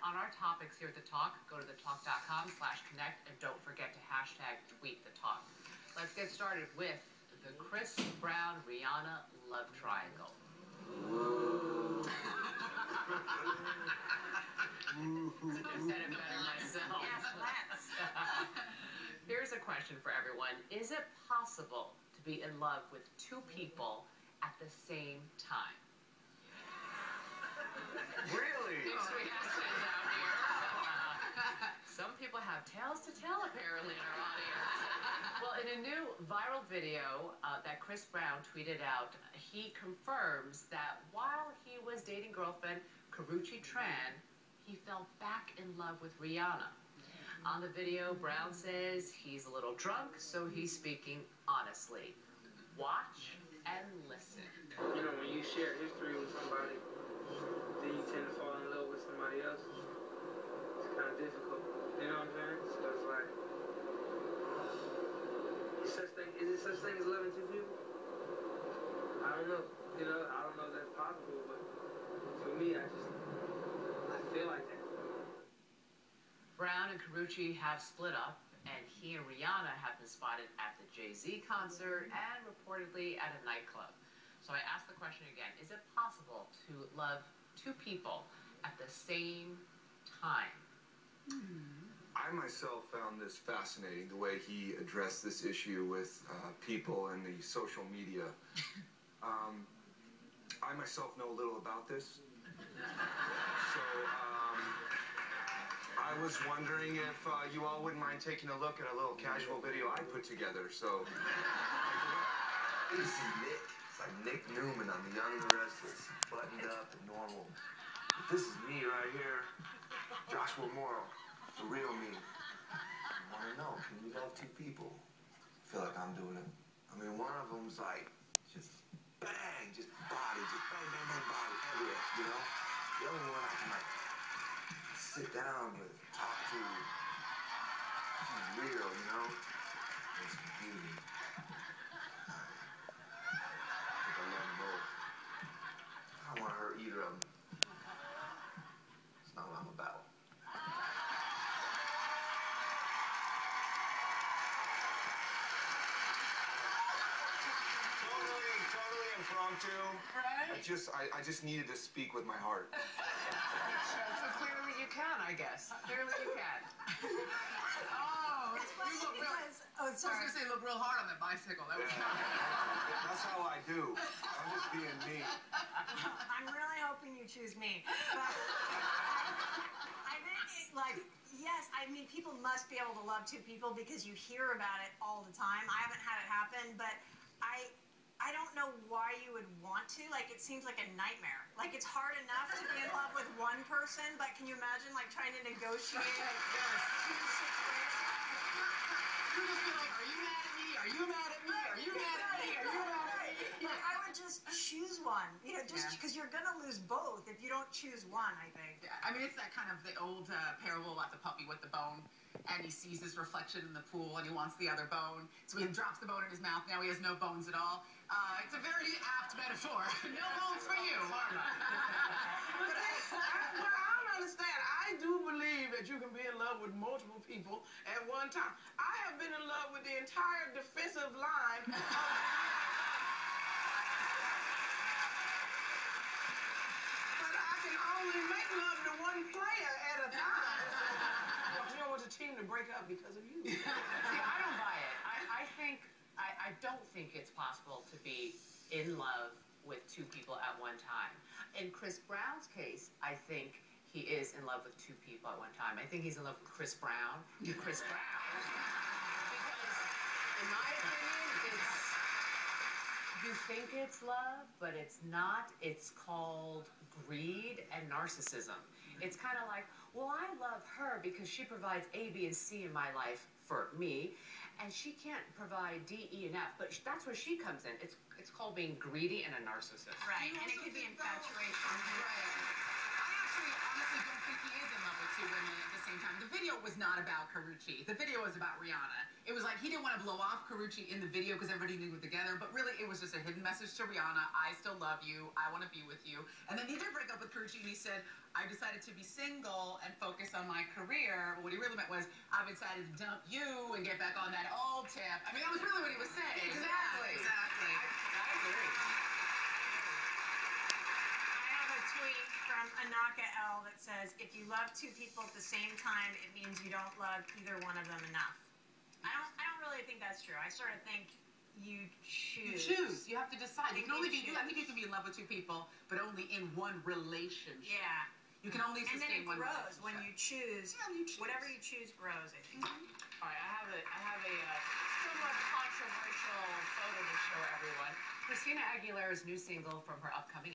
on our topics here at The Talk. Go to thetalk.com/connect and don't forget to #tweetthetalk. Let's get started with the Chris Brown Rihanna love triangle. Couldn't have said it better myself. Yes, let's. Here's a question for everyone. Is it possible to be in love with two people at the same time? Really? Big reactions out here. Some people have tales to tell, apparently, in our audience. Well, in a new viral video that Chris Brown tweeted out, he confirms that while he was dating girlfriend Karrueche Tran, he fell back in love with Rihanna. On the video, Brown says he's a little drunk, so he's speaking honestly. Watch and listen. You know, when you share history with somebody, then you tend to fall in love with somebody else. It's kind of difficult. You know what I'm saying? So it's like, is it such thing as loving two people? I don't know. You know, I don't know if that's possible, but for me, I feel like that. Brown and Karrueche have split up, and he and Rihanna have been spotted at the Jay-Z concert and reportedly at a nightclub. So I ask the question again, is it possible to love two people at the same time? I myself found this fascinating, the way he addressed this issue with people and the social media. I myself know little about this. So I was wondering if you all wouldn't mind taking a look at a little casual video I put together. So You see Nick. It's like Nick Newman on The Young and the Restless, buttoned up and normal. But this is me right here, Joshua Morrow, the real me. I want to know, can you love two people? I feel like I'm doing it. I mean, one of them's like, just bang, just body, just bang, bang, bang, body everywhere, you know? The other one I can like sit down with, talk to. She's real, you know? It's beauty. I love them both. I don't want to hurt either of them. It's not what I'm about. Totally impromptu. Right? I just needed to speak with my heart. So clearly you can, I guess. Clearly you can. Oh, it's funny because... Oh, sorry. I was going to say, look real hard on that bicycle. That was That's how I do. I'm just being me. I'm really hoping you choose me. But I think, yes, I mean, people must be able to love two people because you hear about it all the time. I haven't had it happen, but I don't know why you would want to. Like, it seems like a nightmare. Like, it's hard enough to be in love with one person, but can you imagine, like, trying to negotiate two situations? You're just be like, are you mad at me? Are you mad at me? Are you mad at me? Are you mad at me? Like, I would just choose one. You know, just because you're going to lose both if you don't choose one, I think. Yeah, I mean, it's that kind of the old parable about the puppy with the bone. And he sees his reflection in the pool, and he wants the other bone. So he drops the bone in his mouth. Now he has no bones at all. It's a very apt metaphor. No bones for you. But I don't understand. I do believe that you can be in love with multiple people at one time. I have been in love with the entire defensive line. But I can only make love to one player at a time. So you don't want the team to break up because of you. See, I don't buy it. I don't think it's possible to be in love with two people at one time. In Chris Brown's case, I think he is in love with two people at one time. I think he's in love with Chris Brown. Because, in my opinion, you think it's love, but it's not. It's called greed and narcissism. It's kind of like, well, I love her because she provides A, B, and C in my life for me, and she can't provide D, E, and F, but that's where she comes in. It's called being greedy and a narcissist. Right, and it could be infatuation. Right. I actually honestly don't think he is in love with two women at the same time. The video was not about Karrueche. The video was about Rihanna. It was like he didn't want to blow off Karrueche in the video because everybody knew we're together, but really it was just a hidden message to Rihanna. I still love you. I want to be with you. And then he did break up with Karrueche and he said, I decided to be single and focus on my career. But what he really meant was, I've decided to dump you and get back on that old tip. I mean, that was really what he was saying. Exactly. Yeah, exactly. I agree. I have a tweet from Anaka L that says, if you love two people at the same time, it means you don't love either one of them enough. I don't really think that's true. I sort of think you choose. You choose. You have to decide. You can only be. choose. I think you can be in love with two people, but only in one relationship. Yeah. You can only And then sustain it one grows relationship. when you choose. Yeah, you choose. Whatever you choose grows, I think. All right, I have a somewhat controversial photo to show everyone. Christina Aguilera's new single from her upcoming